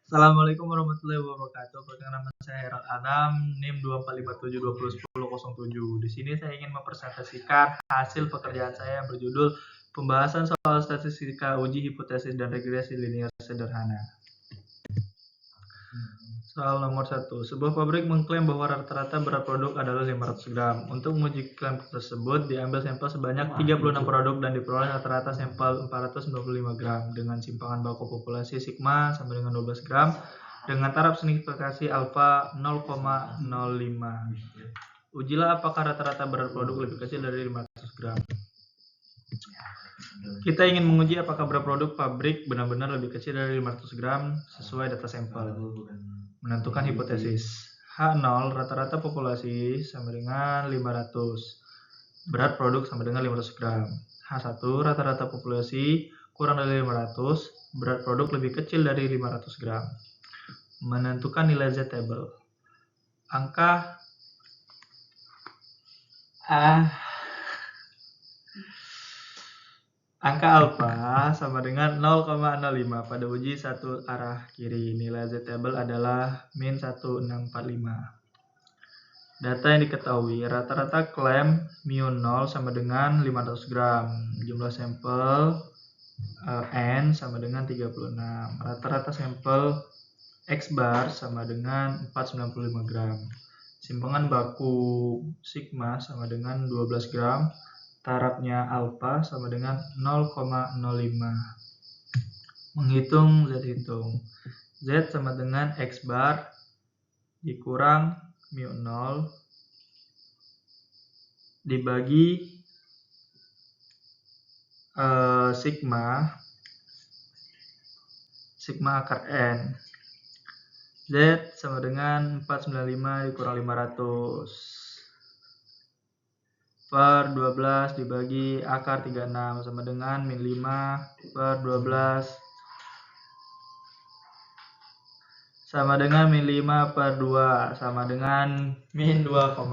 Assalamualaikum warahmatullahi wabarakatuh. Perkenalkan nama saya Herat Adam, NIM 2457201007. Di sini saya ingin mempresentasikan hasil pekerjaan saya yang berjudul Pembahasan soal statistika uji hipotesis dan regresi linear sederhana. Soal nomor 1. Sebuah pabrik mengklaim bahwa rata-rata berat produk adalah 500 gram. Untuk menguji klaim tersebut, diambil sampel sebanyak 36 produk dan diperoleh rata-rata sampel 495 gram dengan simpangan baku populasi sigma sama dengan 12 gram dengan taraf signifikasi alfa 0,05. Ujilah apakah rata-rata berat produk lebih kecil dari 500 gram. Kita ingin menguji apakah berat produk pabrik benar-benar lebih kecil dari 500 gram sesuai data sampel. Menentukan hipotesis. H0 rata-rata populasi sama dengan 500. Berat produk sama dengan 500 gram. H1 rata-rata populasi kurang dari 500. Berat produk lebih kecil dari 500 gram. Menentukan nilai Z table. Angka alfa sama dengan 0,05 pada uji satu arah kiri. Nilai Z table adalah min 1645. Data yang diketahui, rata-rata klaim mu 0 sama dengan 500 gram. Jumlah sampel N sama dengan 36. Rata-rata sampel X bar sama dengan 495 gram. Simpangan baku sigma sama dengan 12 gram. Tarafnya alfa sama dengan 0,05. Menghitung Z hitung. Z sama dengan X bar dikurang mu 0 dibagi sigma akar N. Z sama dengan 495 dikurang 500 per 12 dibagi akar 36 sama dengan min 5 per 12 sama dengan min 5 per 2 sama dengan min 2,5.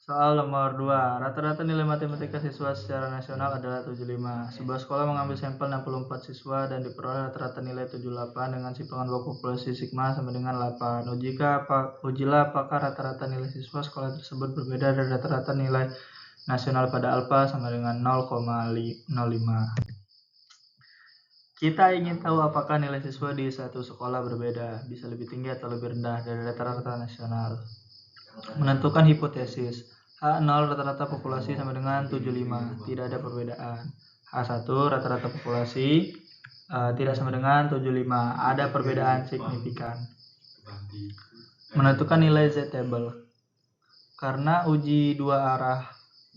Soal nomor 2. Rata-rata nilai matematika siswa secara nasional adalah 75. Sebuah sekolah mengambil sampel 64 siswa dan diperoleh rata-rata nilai 78 dengan simpangan baku populasi sigma sama dengan 8. Ujilah apakah rata-rata nilai siswa sekolah tersebut berbeda dari rata-rata nilai nasional pada alfa sama dengan 0,05. Kita ingin tahu apakah nilai siswa di satu sekolah berbeda, bisa lebih tinggi atau lebih rendah dari rata-rata nasional. Menentukan hipotesis. H0 rata-rata populasi sama dengan 75, tidak ada perbedaan. H1 rata-rata populasi tidak sama dengan 75, ada perbedaan signifikan. Menentukan nilai Z table. Karena uji dua arah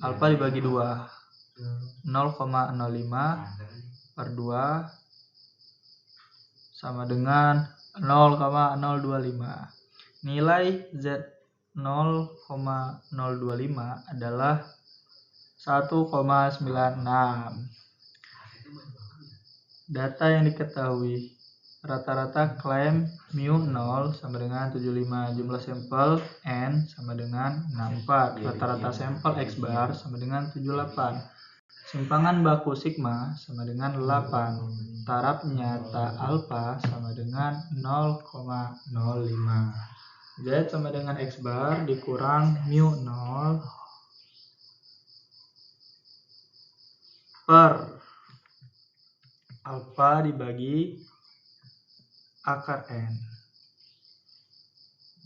alfa dibagi 2, 0,05 per 2 sama dengan 0,025. Nilai Z 0,025 adalah 1,96. Data yang diketahui, rata-rata klaim mu 0 sama dengan 75. Jumlah sampel N sama dengan 64. Rata-rata sampel X bar sama dengan 78. Simpangan baku sigma sama dengan 8. Taraf nyata alfa sama dengan 0,05. Z sama dengan X bar dikurang mu 0 per alfa dibagi akar N.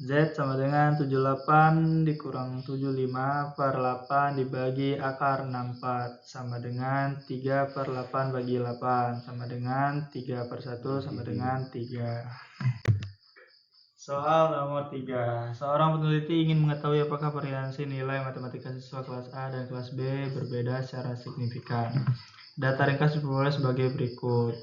Z sama dengan 78 dikurang 75 per 8 dibagi akar 64 sama dengan 3 per 8 bagi 8 sama dengan 3 per 1 sama dengan 3. Soal nomor 3. Seorang peneliti ingin mengetahui apakah variasi nilai matematika siswa kelas A dan kelas B berbeda secara signifikan. Data ringkas diperoleh sebagai berikut.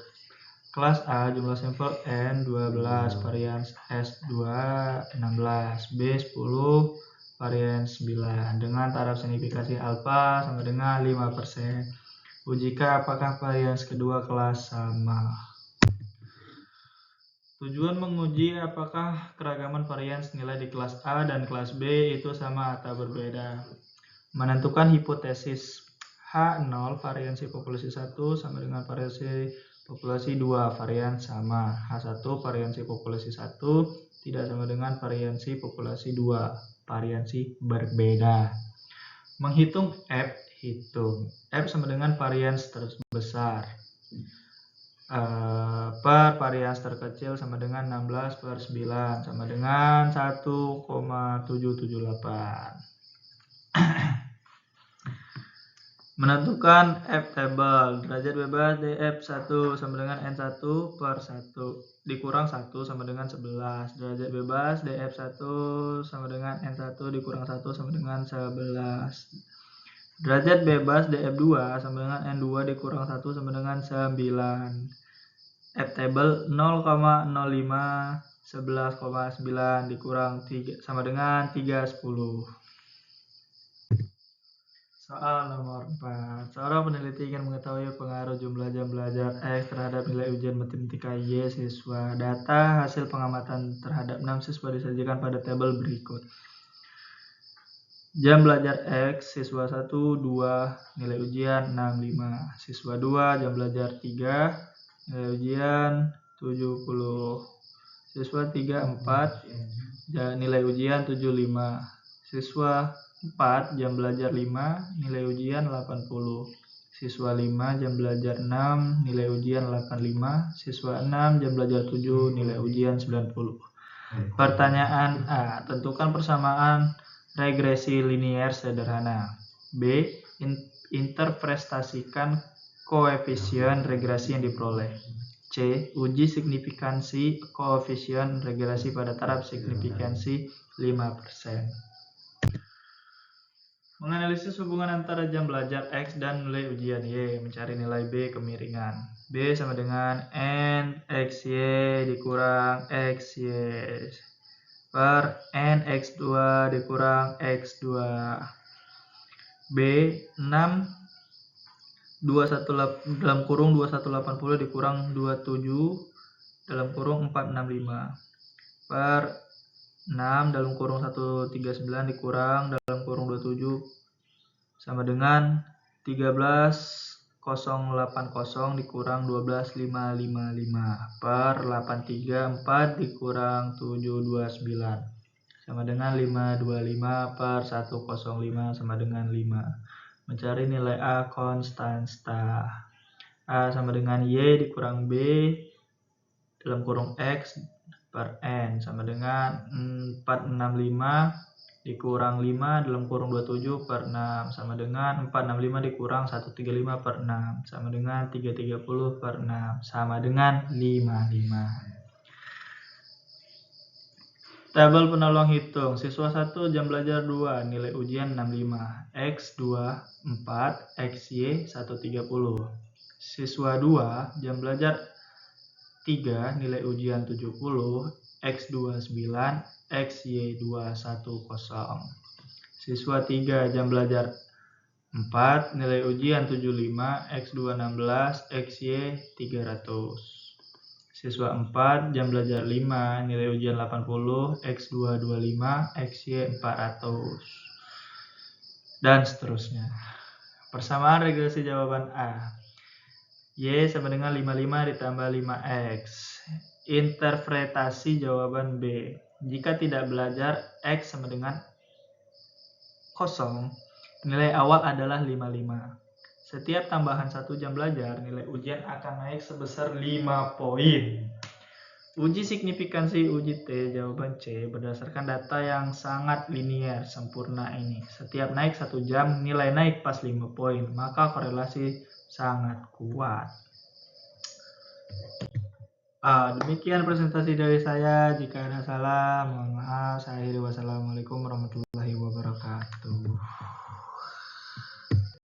Kelas A jumlah sampel N 12, varians S 2 16, B 10, varians 9 dengan taraf signifikasi alfa sama dengan 5%. Ujikan apakah varians kedua kelas sama. Tujuan menguji apakah keragaman varians nilai di kelas A dan kelas B itu sama atau berbeda. Menentukan hipotesis. H0 variansi populasi 1 sama dengan variansi populasi 2 varian sama. H1 variansi populasi 1 tidak sama dengan variansi populasi 2 variansi berbeda. Menghitung F, hitung F sama dengan varians terbesar per varians terkecil sama dengan 16/9 sama dengan 1,778. Menentukan F table. Derajat bebas df1 sama dengan n1 per 1 dikurang 1 sama dengan 11. Derajat bebas df1 sama dengan n1 dikurang 1 sama dengan 11. Derajat bebas df2 sama dengan n2 dikurang 1 sama dengan 9. F table 0,05 11,9 dikurang 3 sama dengan 310. Soal nomor 4. Seorang peneliti ingin mengetahui pengaruh jumlah jam belajar X terhadap nilai ujian matematika Y siswa. Data hasil pengamatan terhadap 6 siswa disajikan pada tabel berikut. Jam belajar X, siswa 1, 2, nilai ujian 65. Siswa 2, jam belajar 3, nilai ujian 70. Siswa 3, 4, nilai ujian 75. Siswa 4, jam belajar 5, nilai ujian 80. Siswa 5, jam belajar 6, nilai ujian 85. Siswa 6, jam belajar 7, nilai ujian 90. Pertanyaan A. Tentukan persamaan regresi linier sederhana. B. Interpretasikan koefisien regresi yang diperoleh. C. Uji signifikansi koefisien regresi pada taraf signifikansi 5%. Menganalisis hubungan antara jam belajar X dan nilai ujian Y, mencari nilai B kemiringan. B sama dengan N XY dikurang XY per N X2 dikurang X2. B 6 dalam kurung 2180 dikurang 27 dalam kurung 465 per 6 dalam kurung 139 dikurang dalam kurung 27 sama dengan 13080 dikurang 12555 per 834 dikurang 729 sama dengan 525 per 105 sama dengan 5. Mencari nilai A konstanta. A sama dengan Y dikurang B dalam kurung X per N sama dengan 465 dikurang 5 dalam kurung 27 per 6 sama dengan 465 dikurang 135 per 6 sama dengan 330 per 6 sama dengan 55. Tabel penolong hitung. Siswa 1, jam belajar 2, nilai ujian 65. X2 4, XY 130. Siswa 2, jam belajar 3, nilai ujian 70. X2 9, XY 210. Siswa 3, jam belajar 4, nilai ujian 75, X2 16, XY 300. Siswa 4, jam belajar 5, nilai ujian 80, X2 25, XY 400. Dan seterusnya. Persamaan regresi jawaban A. Y sama dengan 55 ditambah 5X. Interpretasi jawaban B. Jika tidak belajar, X sama dengan 0, nilai awal adalah 55. Setiap tambahan 1 jam belajar, nilai ujian akan naik sebesar 5 poin. Uji signifikansi uji T, jawaban C, berdasarkan data yang sangat linier, sempurna ini. Setiap naik 1 jam, nilai naik pas 5 poin, maka korelasi sangat kuat. Demikian presentasi dari saya. Jika ada salah, mohon maaf. Saya akhiri. Wassalamualaikum warahmatullahi wabarakatuh.